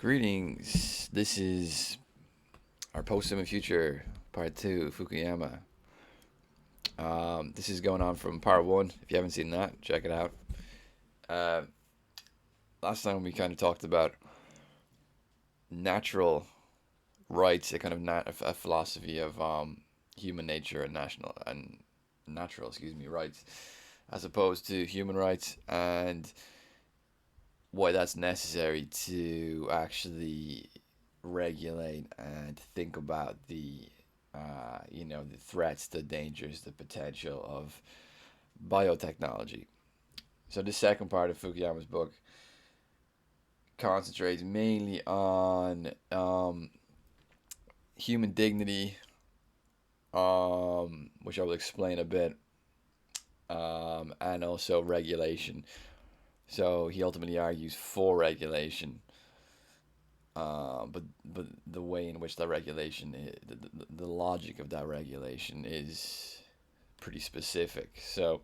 Greetings. This is our post-human future, part 2, Fukuyama. This is going on from part 1. If you haven't seen that, check it out. Uh, Last time we kind of talked about natural rights, a kind of a philosophy of human nature and natural, rights, as opposed to human rights, and why that's necessary to actually regulate and think about the threats, the dangers, the potential of biotechnology. So this second part of Fukuyama's book concentrates mainly on human dignity, which I will explain a bit, and also regulation. So he ultimately argues for regulation, but the way in which that regulation, the logic of that regulation is pretty specific. So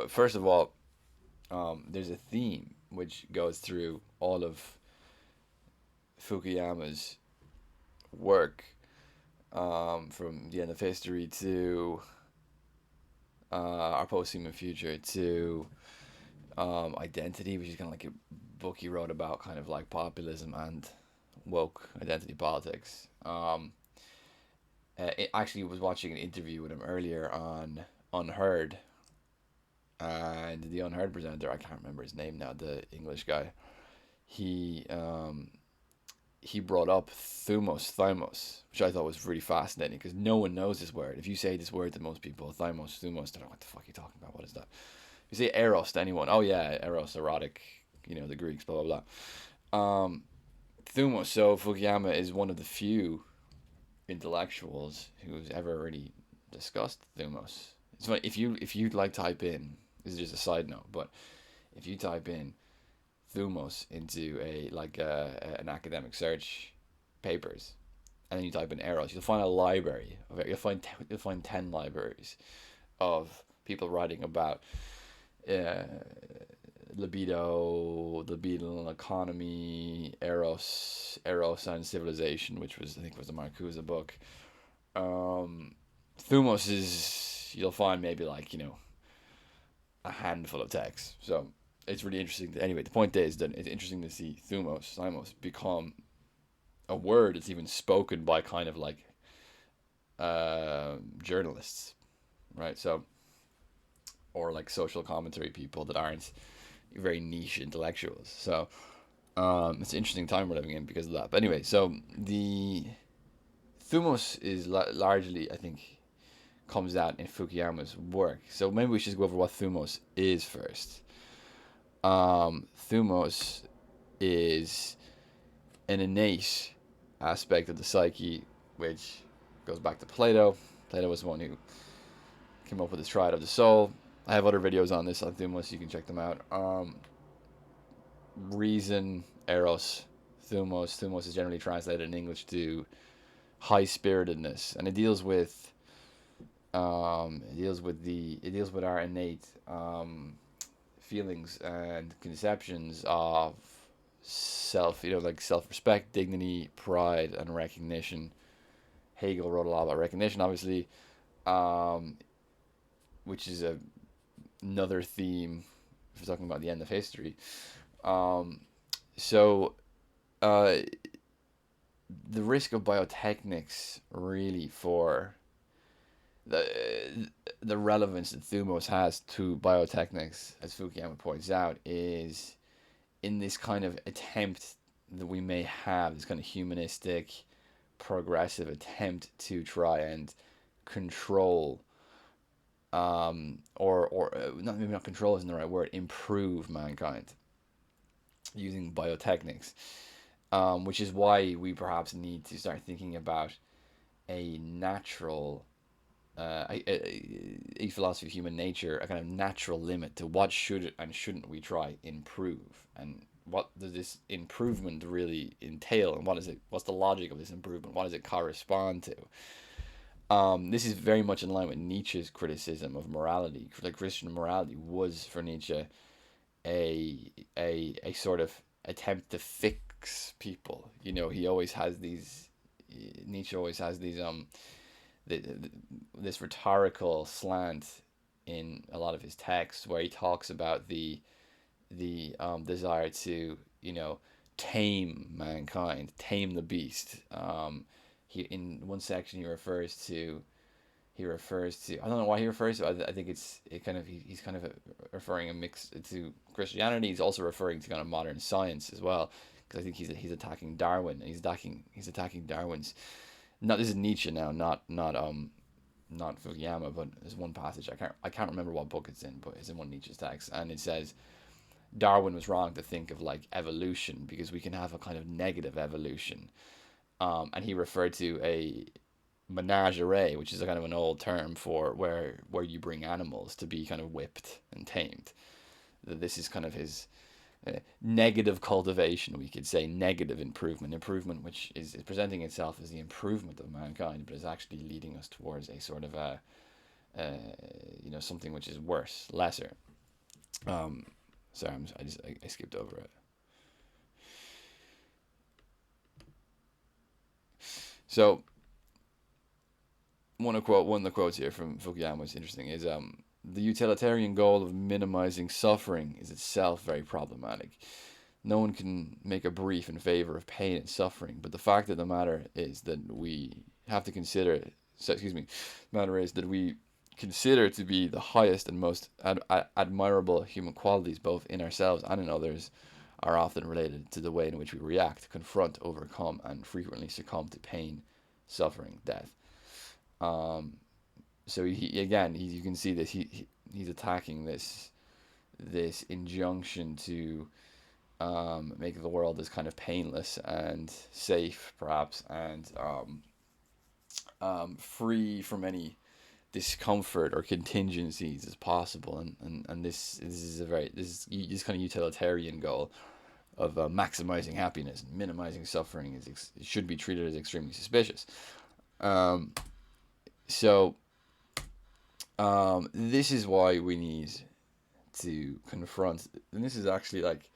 first of all, there's a theme which goes through all of Fukuyama's work, from the end of history to our post-human future to identity, which is kind of like a book he wrote about kind of like populism and woke identity politics. It actually was watching an interview with him earlier on Unheard, and the Unheard presenter, I can't remember his name now, the English guy, he brought up Thymos, which I thought was really fascinating because no one knows this word. If you say this word to most people, Thymos, they're like, what the fuck are you talking about? What is that? If you say eros to anyone, oh yeah, eros, erotic, the Greeks, blah, blah, blah. Thumos, so Fukuyama is one of the few intellectuals who's ever really discussed Thumos. It's funny, if you like type in, this is just a side note, but if you type in Thumos into an academic search papers, and then you type in eros, you'll find a library of it. You'll find 10 libraries of people writing about libido, economy, eros and civilization, which I think was the Marcuse book. Thumos is, you'll find maybe a handful of texts. So it's really interesting. Anyway, the point is that it's interesting to see Thymos become a word that's even spoken by kind of like journalists, right? So, or like social commentary people that aren't very niche intellectuals. So it's an interesting time we're living in because of that. But anyway, so the Thumos is largely, I think, comes out in Fukuyama's work. So maybe we should go over what Thumos is first. Thumos is an innate aspect of the psyche, which goes back to Plato. Plato was the one who came up with the triad of the soul. I have other videos on this on Thumos, you can check them out. Reason, eros, Thumos. Thumos is generally translated in English to high-spiritedness, and it deals with our innate feelings and conceptions of self, like self-respect, dignity, pride, and recognition. Hegel wrote a lot about recognition, obviously, which is another theme if we're talking about the end of history. The risk of biotechnics, really, for the relevance that Thumos has to biotechnics, as Fukuyama points out, is in this kind of attempt that we may have, this kind of humanistic, progressive attempt to try and control, or not, maybe not control isn't the right word, improve mankind using biotechnics, which is why we perhaps need to start thinking about a natural, a philosophy of human nature, a kind of natural limit to what should and shouldn't we try improve, and what does this improvement really entail, and what's the logic of this improvement, what does it correspond to. This is very much in line with Nietzsche's criticism of morality. Like, Christian morality was for Nietzsche a sort of attempt to fix people. You know, he always has these. Nietzsche always has these this rhetorical slant in a lot of his texts where he talks about the desire to, you know, tame mankind, tame the beast. He, in one section, he refers to, I don't know why he refers to it. I think he's kind of referring a mix to Christianity. He's also referring to kind of modern science as well, because I think he's attacking Darwin. He's attacking Darwin's. Not, this is Nietzsche now, not Fukuyama, but there's one passage, I can't remember what book it's in, but it's in one of Nietzsche's texts, and it says Darwin was wrong to think of like evolution, because we can have a kind of negative evolution. And he referred to a menagerie, which is a kind of an old term for where you bring animals to be kind of whipped and tamed. This is kind of his negative cultivation, we could say, negative improvement which is presenting itself as the improvement of mankind, but is actually leading us towards a sort of you know, something which is worse, lesser. Sorry, I skipped over it. So one of the quotes here from Fukuyama is interesting. Is the utilitarian goal of minimizing suffering is itself very problematic. No one can make a brief in favor of pain and suffering, but the fact of the matter is that we have to consider. So, excuse me. The matter is that we consider to be the highest and most admirable human qualities, both in ourselves and in others, are often related to the way in which we react, confront, overcome, and frequently succumb to pain, suffering, death. So you can see that he's attacking this injunction to make the world as kind of painless and safe, perhaps, and free from any discomfort or contingencies as possible. And this kind of utilitarian goal of maximizing happiness and minimizing suffering should be treated as extremely suspicious. So this is why we need to confront, and this is actually like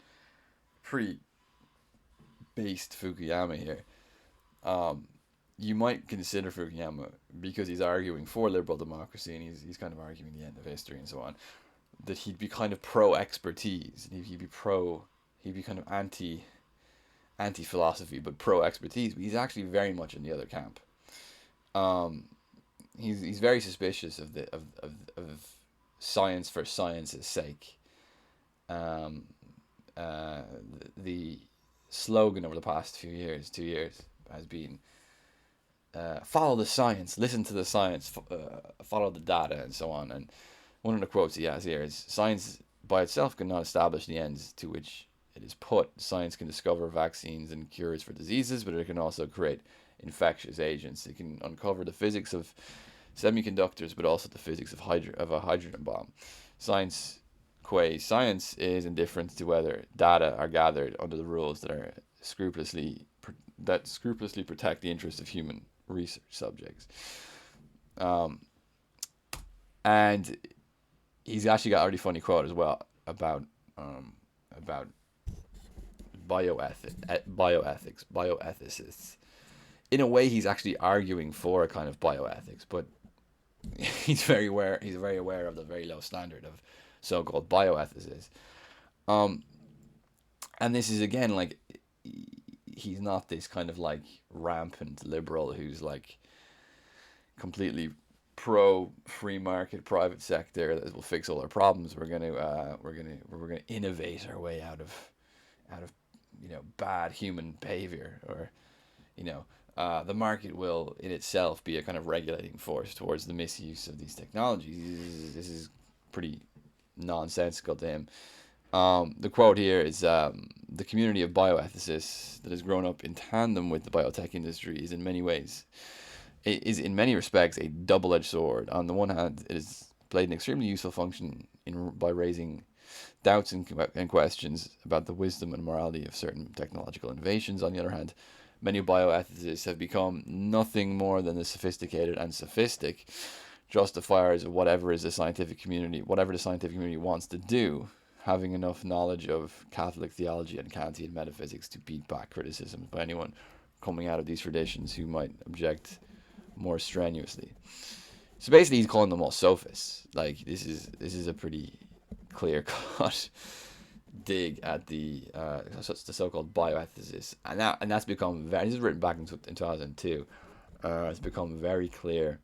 pretty based Fukuyama here. You might consider Fukuyama, because he's arguing for liberal democracy, and he's kind of arguing the end of history and so on, that he'd be kind of pro expertise, and he'd be kind of anti philosophy, but pro expertise. But he's actually very much in the other camp. He's very suspicious of science for science's sake. The slogan over the past 2 years has been follow the science, listen to the science, follow the data, and so on. And one of the quotes he has here is, science by itself cannot establish the ends to which it is put. Science can discover vaccines and cures for diseases, but it can also create infectious agents. It can uncover the physics of semiconductors, but also the physics of a hydrogen bomb. Science is indifferent to whether data are gathered under the rules that scrupulously protect the interests of human research subjects. And he's actually got a really funny quote as well about bioethicists. In a way, he's actually arguing for a kind of bioethics, but he's very aware of the very low standard of so-called bioethicists. And this is, again, like, he's not this kind of like rampant liberal who's like completely pro free market private sector that will fix all our problems. We're gonna innovate our way out of bad human behavior, or the market will in itself be a kind of regulating force towards the misuse of these technologies. This is pretty nonsensical to him. The quote here is, the community of bioethicists that has grown up in tandem with the biotech industry is in many respects a double-edged sword. On the one hand, it has played an extremely useful function by raising doubts and questions about the wisdom and morality of certain technological innovations. On the other hand, many bioethicists have become nothing more than the sophisticated and sophistic justifiers of whatever the scientific community wants to do. having enough knowledge of Catholic theology and Kantian metaphysics to beat back criticisms by anyone coming out of these traditions who might object more strenuously. So basically, he's calling them all sophists. Like this is a pretty clear cut dig at the so-called bioethicists, and that's become very. This is written back in 2002. It's become very clear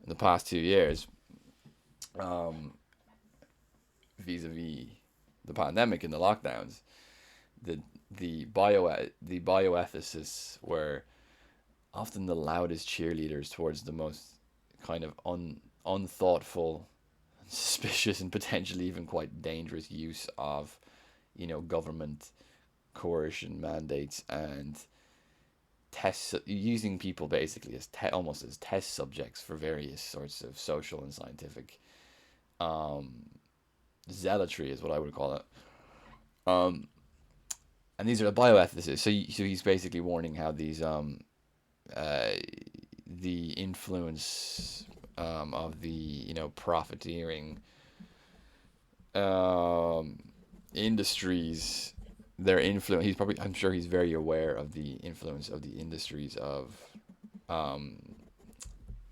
in the past 2 years, um, vis-a-vis the pandemic and the lockdowns. The the bioethicists were often the loudest cheerleaders towards the most kind of unthoughtful, suspicious, and potentially even quite dangerous use of, government coercion mandates and using people basically as almost as test subjects for various sorts of social and scientific um, zealotry is what I would call it. Um, and these are the bioethicists. So he's basically warning how these uh, the influence of the profiteering um, industries, their influence. I'm sure he's very aware of the influence of the industries of um,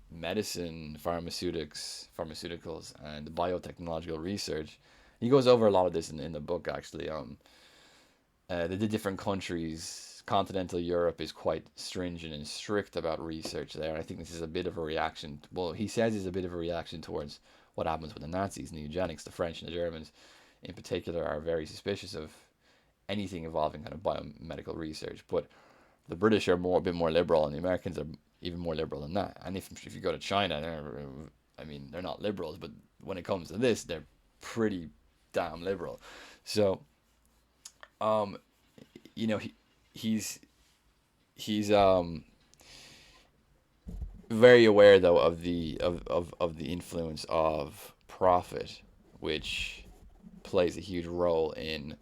medicine, pharmaceuticals, and biotechnological research. He goes over a lot of this in the book actually. The different countries, continental Europe is quite stringent and strict about research there. And I think this is a bit of a reaction. Well, he says it's a bit of a reaction towards what happens with the Nazis and the eugenics. The French and the Germans, in particular, are very suspicious of anything involving kind of biomedical research. But the British are a bit more liberal, and the Americans are even more liberal than that. And if you go to China, they're not liberals, but when it comes to this, they're pretty damn liberal. So, um, he, he's he's very aware though of the influence of profit, which plays a huge role in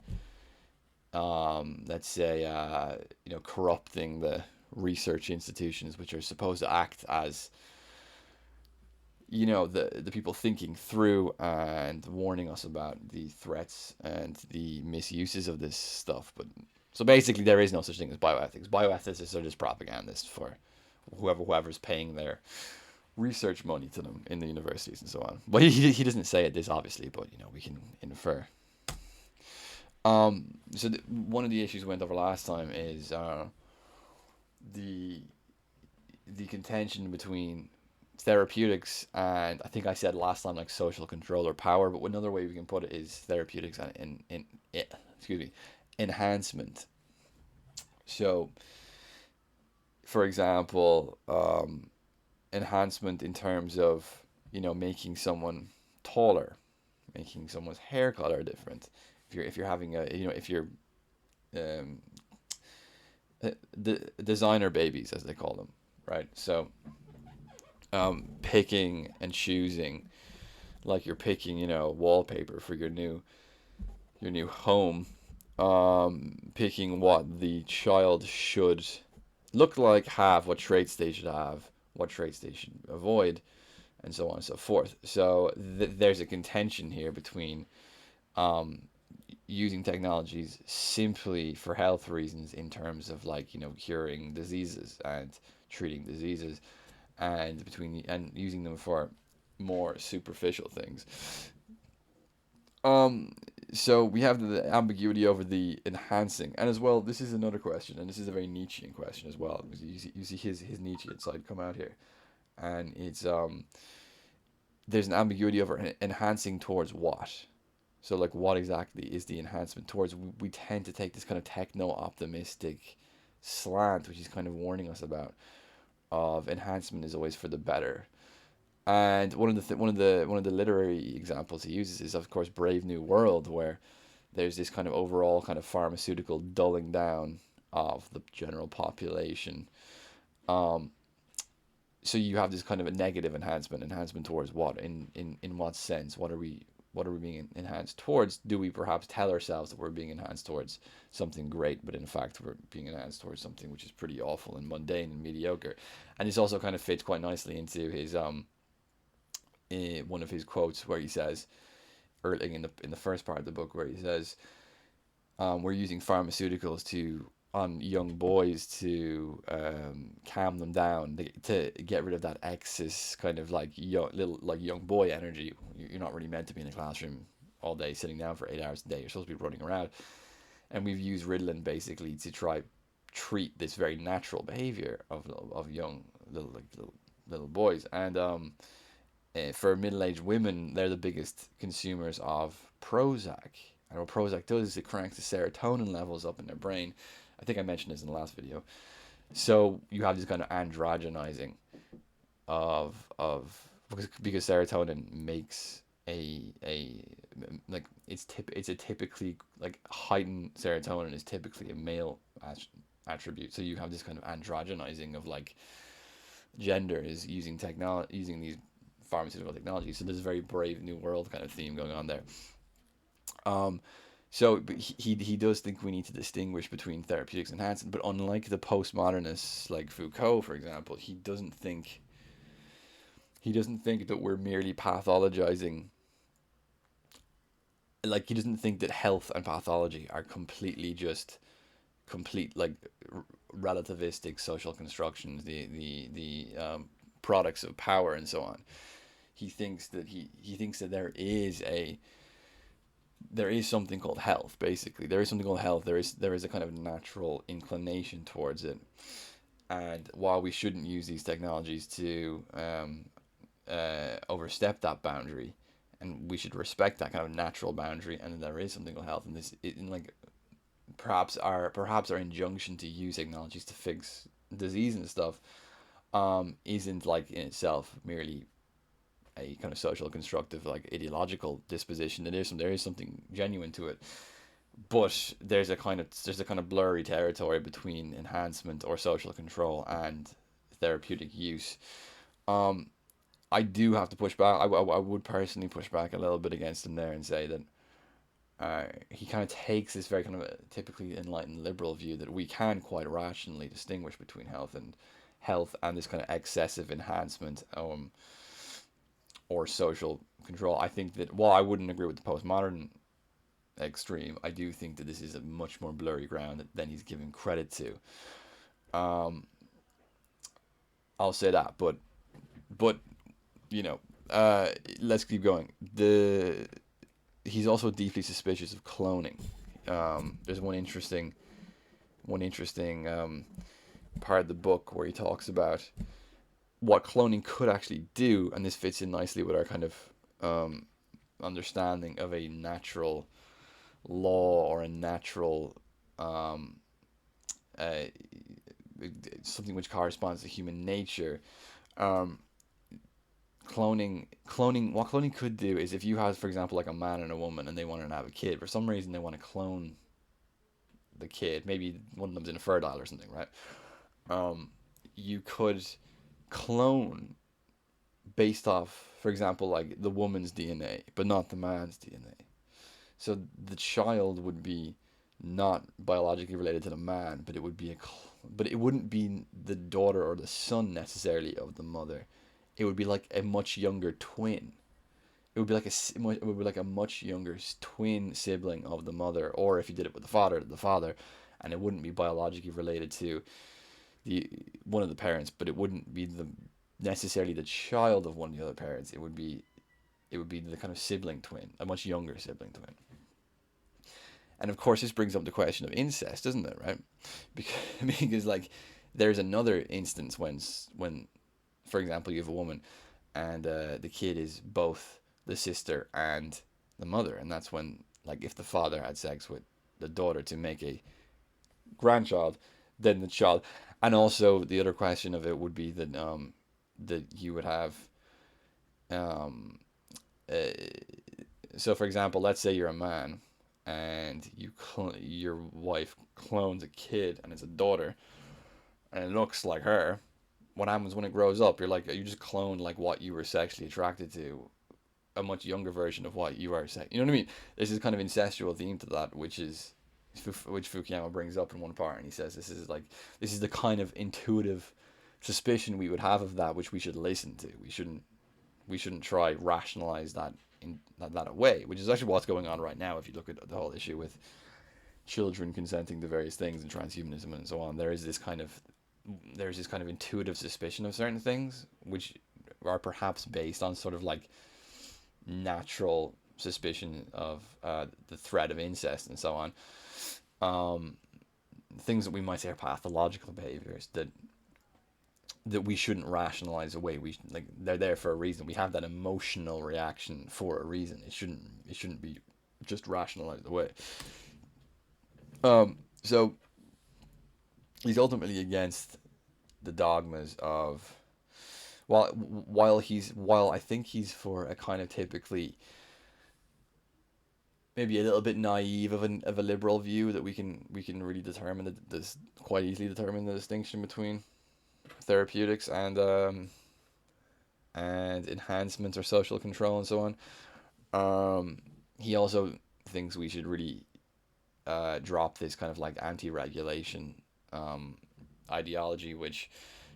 let's say corrupting the research institutions which are supposed to act as the people thinking through and warning us about the threats and the misuses of this stuff. But so basically there is no such thing as bioethics. Bioethicists are just propagandists for whoever's paying their research money to them in the universities and so on. But he doesn't say it this obviously, but we can infer. One of the issues we went over last time is the contention between therapeutics and, I think I said last time, like social control or power, but another way we can put it is therapeutics and excuse me, enhancement. So, for example, enhancement in terms of making someone taller, making someone's hair color different. If you're having a if you're um, the designer babies as they call them, right? So picking and choosing, like you're picking wallpaper for your new home, picking what the child should look like, have, what traits they should have, what traits they should avoid, and so on and so forth. So there's a contention here between um, using technologies simply for health reasons in terms of like curing diseases and treating diseases, and using them for more superficial things. Um, so we have the ambiguity over the enhancing, and as well, this is another question, and this is a very Nietzschean question as well. Because you see his Nietzschean side come out here, and it's there's an ambiguity over enhancing towards what. So like, what exactly is the enhancement towards? We tend to take this kind of techno optimistic slant, which he's kind of warning us about, of enhancement is always for the better. And one of the literary examples he uses is, of course, Brave New World, where there's this kind of overall kind of pharmaceutical dulling down of the general population. Um, so you have this kind of a negative enhancement towards what? In what sense? What are we being enhanced towards? Do we perhaps tell ourselves that we're being enhanced towards something great, but in fact we're being enhanced towards something which is pretty awful and mundane and mediocre? And this also kind of fits quite nicely into his one of his quotes where he says, early in the first part of the book, where he says, we're using pharmaceuticals to on young boys to calm them down, to get rid of that excess kind of like young boy energy. You're not really meant to be in a classroom all day sitting down for 8 hours a day. You're supposed to be running around, and we've used Ritalin basically to try treat this very natural behavior of young little boys. And for middle-aged women, they're the biggest consumers of Prozac. And what Prozac does is it cranks the serotonin levels up in their brain. I think I mentioned this in the last video. So you have this kind of androgenizing of because serotonin makes a like it's a typically like heightened serotonin is typically a male attribute. So you have this kind of androgenizing of like gender is using these pharmaceutical technologies. So there's a very brave new world kind of theme going on there. Um, so but he does think we need to distinguish between therapeutics and enhancement, but unlike the postmodernists like Foucault, for example, he doesn't think that we're merely pathologizing. Like he doesn't think that health and pathology are completely just complete like relativistic social constructions, the products of power and so on. He thinks that there is something called health. Basically, there is something called health. There is a kind of natural inclination towards it, and while we shouldn't use these technologies to overstep that boundary, and we should respect that kind of natural boundary, and there is something called health, and like perhaps our injunction to use technologies to fix disease and stuff isn't like in itself merely a kind of social constructive like ideological disposition. There is something genuine to it, but there's a kind of blurry territory between enhancement or social control and therapeutic use. Um, I do have to push back. I would personally push back a little bit against him there and say that he kind of takes this very kind of typically enlightened liberal view that we can quite rationally distinguish between health and this kind of excessive enhancement or social control. I think that while I wouldn't agree with the postmodern extreme, I do think that this is a much more blurry ground than he's given credit to. Um, I'll say that, but you know, let's keep going. He's also deeply suspicious of cloning. There's one interesting part of the book where he talks about what cloning could actually do, and this fits in nicely with our kind of understanding of a natural law or a natural um, uh, something which corresponds to human nature. Um, what cloning could do is if you have, for example, like a man and a woman, and they want to have a kid. For some reason, they want to clone the kid. Maybe one of them's infertile or something, right? Um, you could clone based off, for example, like the woman's DNA, but not the man's DNA. So the child would be not biologically related to the man, but it wouldn't be the daughter or the son necessarily of the mother. It would be like a much younger twin. It would be like a much younger twin sibling of the mother, or if you did it with the father, and it wouldn't be biologically related to the one of the parents, but it wouldn't be necessarily the child of one of the other parents. It would be the kind of sibling twin, a much younger sibling twin. And of course, this brings up the question of incest, doesn't it? Right? Because, because like there's another instance when, for example, you have a woman, and the kid is both the sister and the mother, and that's when, like, if the father had sex with the daughter to make a grandchild, then the child, and also the other question of it would be that you would have um uh, so for example, let's say you're a man and your wife clones a kid and it's a daughter and it looks like her. What happens when it grows up? You just clone like what you were sexually attracted to, a much younger version of what you are. You know what I mean? There's this kind of incestual theme to that, which Fukuyama brings up in one part, and he says this is the kind of intuitive suspicion we would have of that, which we should listen to. We shouldn't try rationalize that in that away, which is actually what's going on right now. If you look at the whole issue with children consenting to various things and transhumanism and so on, there's this kind of intuitive suspicion of certain things, which are perhaps based on sort of like natural suspicion of the threat of incest and so on. Um, Things that we might say are pathological behaviors that we shouldn't rationalize away. We like they're there for a reason. We have that emotional reaction for a reason. It shouldn't be just rationalized away. So he's ultimately against the dogmas of while I think he's for a kind of typically maybe a little bit naive of a liberal view that we can really determine this quite easily determine the distinction between therapeutics and enhancement or social control and so on. He also thinks we should really drop this kind of like anti-regulation um, ideology, which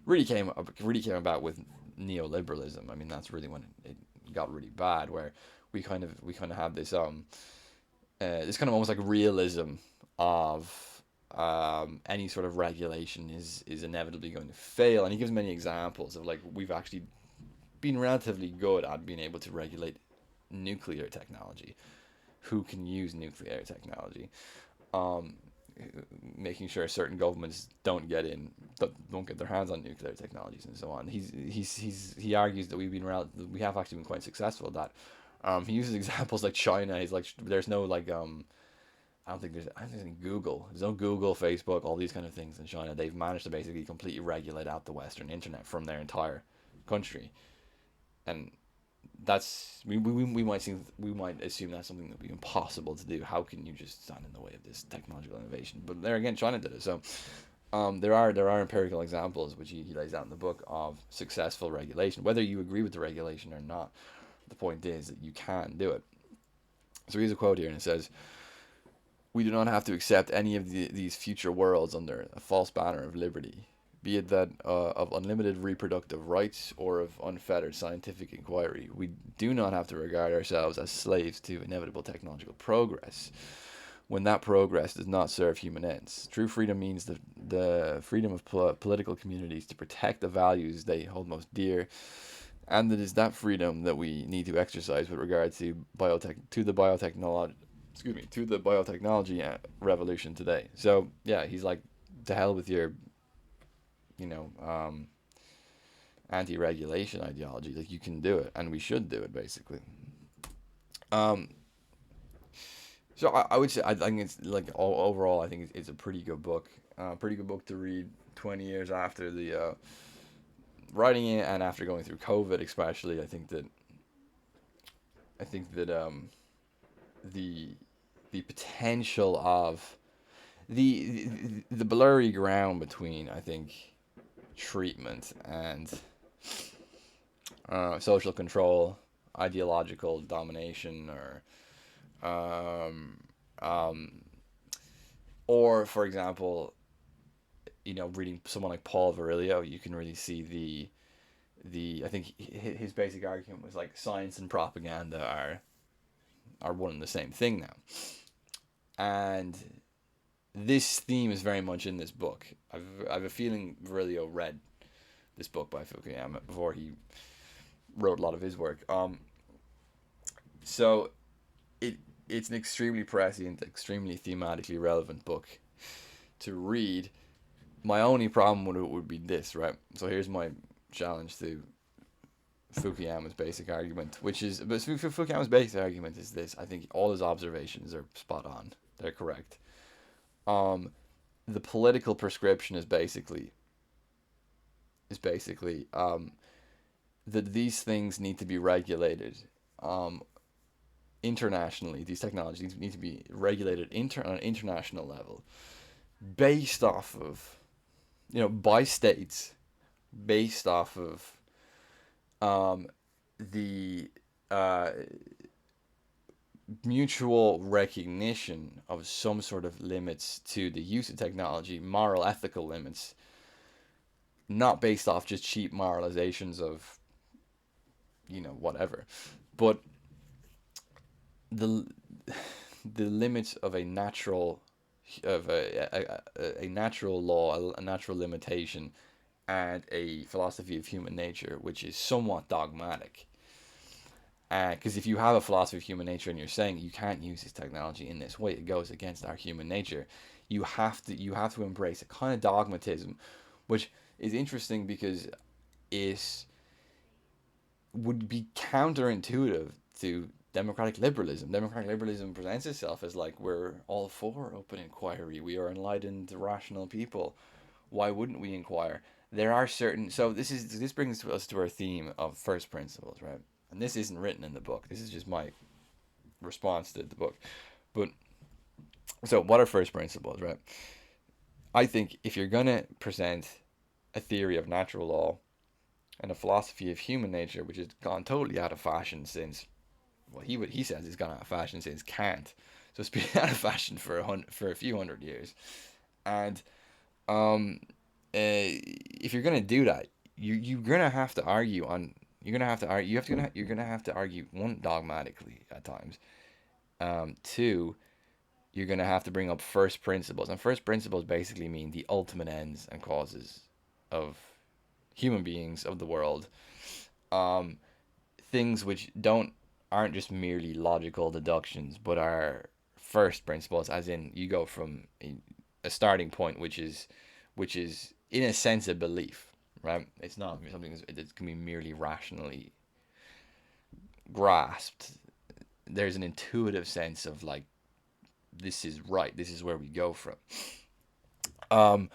really came about with neoliberalism. I mean, that's really when it got really bad, where we kind of have this kind of almost like realism of any sort of regulation is inevitably going to fail, and he gives many examples of like we've actually been relatively good at being able to regulate nuclear technology. Who can use nuclear technology? Um, Making sure certain governments don't get their hands on nuclear technologies and so on. He argues that we have actually been quite successful at that. He uses examples like China. He's like, there's no like I don't think Google. There's no Google, Facebook, all these kind of things in China. They've managed to basically completely regulate out the Western internet from their entire country, and we might assume that's something that would be impossible to do. How can you just stand in the way of this technological innovation? But there again, China did it. So there are empirical examples which he lays out in the book of successful regulation. Whether you agree with the regulation or not, the point is that you can do it. So here's a quote here, and it says, "We do not have to accept any of these future worlds under a false banner of liberty, be it that of unlimited reproductive rights or of unfettered scientific inquiry. We do not have to regard ourselves as slaves to inevitable technological progress when that progress does not serve human ends. True freedom means the freedom of political communities to protect the values they hold most dear, and it is that freedom that we need to exercise with regard to the biotechnology revolution today." So yeah, he's like, to hell with your you know anti-regulation ideology. Like, you can do it, and we should do it, basically. Um, so I would say I think it's like overall I think it's a pretty good book. Pretty good book to read 20 years after the writing it and after going through COVID, especially. I think that the the potential of the blurry ground between, I think, treatment and social control, ideological domination, um, um, or for example, reading someone like Paul Virilio, you can really see the I think his basic argument was like science and propaganda are one and the same thing now, and this theme is very much in this book. I've a feeling Virilio read this book by Fukuyama before he wrote a lot of his work. So it it's an extremely prescient, extremely thematically relevant book to read. My only problem with it would be this, right? So here's my challenge to Fukuyama's basic argument, but Fukuyama's basic argument is this: I think all his observations are spot on; they're correct. Um, the political prescription is basically that these things need to be regulated um, internationally. These technologies need to be regulated on an international level, based off of, by states, based off of um, the uh, mutual recognition of some sort of limits to the use of technology, moral, ethical limits, not based off just cheap moralizations of, whatever, but the the limits of a natural of a natural law, a natural limitation, and a philosophy of human nature, which is somewhat dogmatic. Because if you have a philosophy of human nature and you're saying you can't use this technology in this way, it goes against our human nature. You have to embrace a kind of dogmatism, which is interesting because it would be counterintuitive to democratic liberalism. Democratic liberalism presents itself as like we're all for open inquiry. We are enlightened, rational people. Why wouldn't we inquire? There are certain. So this brings us to our theme of first principles, right? And this isn't written in the book. This is just my response to the book. But so what are first principles, right? I think if you're gonna present a theory of natural law and a philosophy of human nature, which has gone totally out of fashion since well, he says it's gone out of fashion since Kant. So it's been out of fashion for a few hundred years. And if you're gonna do that, you're gonna have to argue on. You're gonna have to argue. You're gonna have to argue one dogmatically at times. Two, you're gonna have to bring up first principles, and first principles basically mean the ultimate ends and causes of human beings of the world. Um, Things which don't aren't just merely logical deductions, but are first principles, as in you go from a starting point, which is in a sense a belief, right? It's not something that can be merely rationally grasped. There's an intuitive sense of like this is right. This is where we go from. Um,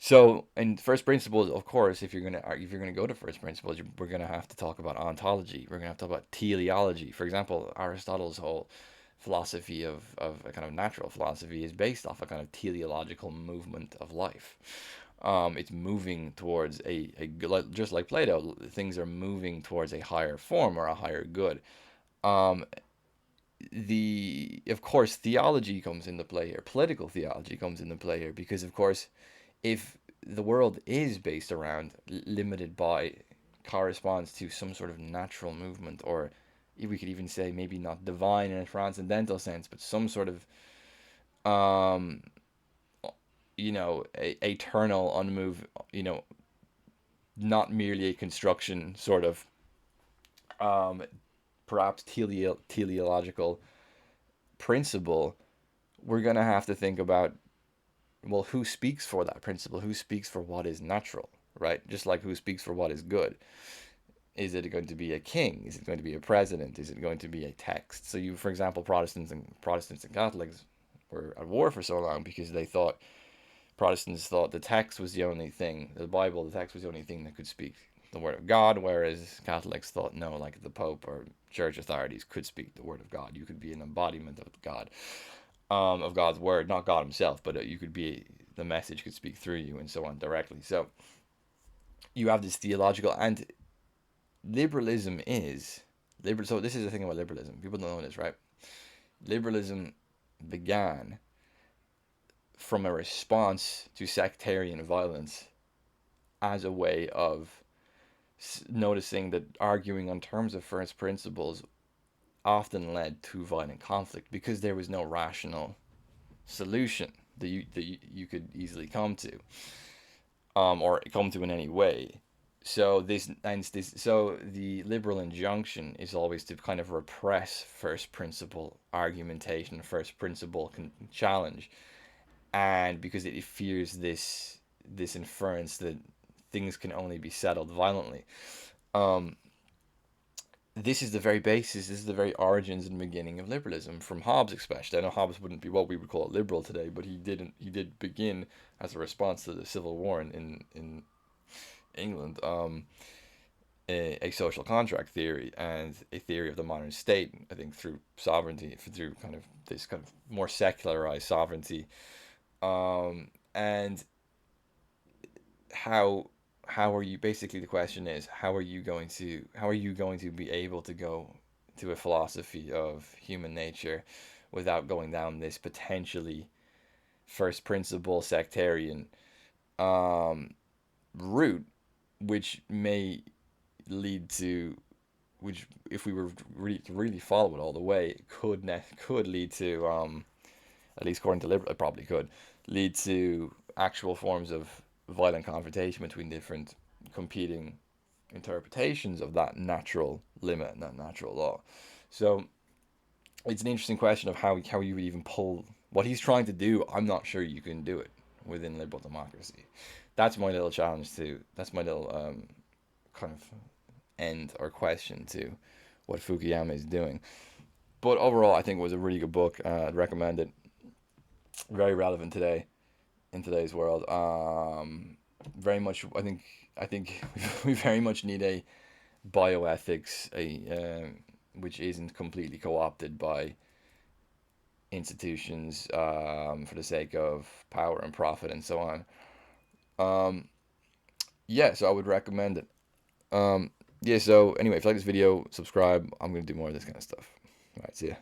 So, in first principles, of course, if you're gonna go to first principles, we're gonna have to talk about ontology. We're gonna have to talk about teleology. For example, Aristotle's whole philosophy of a kind of natural philosophy is based off a kind of teleological movement of life. It's moving towards just like Plato, things are moving towards a higher form or a higher good. Um, the of course theology comes into play here. Political theology comes into play here because of course if the world is based around limited by corresponds to some sort of natural movement or we could even say maybe not divine in a transcendental sense but some sort of um eternal unmoved not merely a construction sort of um perhaps teleological principle. We're going to have to think about well, who speaks for that principle? Who speaks for what is natural, right? Just like who speaks for what is good. Is it going to be a king? Is it going to be a president? Is it going to be a text? So you, for example, Protestants and Catholics were at war for so long because Protestants thought the text was the only thing, the Bible, the text was the only thing that could speak the word of God, whereas Catholics thought no, like the Pope or church authorities could speak the word of God. You could be an embodiment of God, of God's word, not God Himself, but you could be the message could speak through you and so on directly. So you have this theological and liberalism is liberal. So this is the thing about liberalism. People don't know this, right? Liberalism began from a response to sectarian violence as a way of noticing that arguing on terms of first principles often led to violent conflict because there was no rational solution that you could easily come to, or come to in any way. So the liberal injunction is always to kind of repress first principle argumentation, first principle challenge, and because it fears this inference that things can only be settled violently. Um, this is the very basis, this is the very origins and beginning of liberalism from Hobbes, especially. I know Hobbes wouldn't be what we would call a liberal today, but he did begin as a response to the Civil War in England, a social contract theory and a theory of the modern state. I think through sovereignty, through kind of this kind of more secularized sovereignty, and how are you basically the question is how are you going to be able to go to a philosophy of human nature without going down this potentially first principle sectarian um, route, which may lead to which if we were really to really follow it all the way, could lead to at least according to liberal, it probably could lead to actual forms of violent confrontation between different competing interpretations of that natural limit and that natural law. So it's an interesting question of how you would even pull what he's trying to do. I'm not sure you can do it within liberal democracy. That's my little challenge to. That's my little kind of end or question to what Fukuyama is doing. But overall, I think it was a really good book. I'd recommend it. Very relevant today in today's world. Very much. I think we very much need a bioethics, which isn't completely co-opted by institutions for the sake of power and profit and so on. Um, yeah, so I would recommend it. Yeah, so anyway, if you like this video, subscribe. I'm going to do more of this kind of stuff. All right, see ya.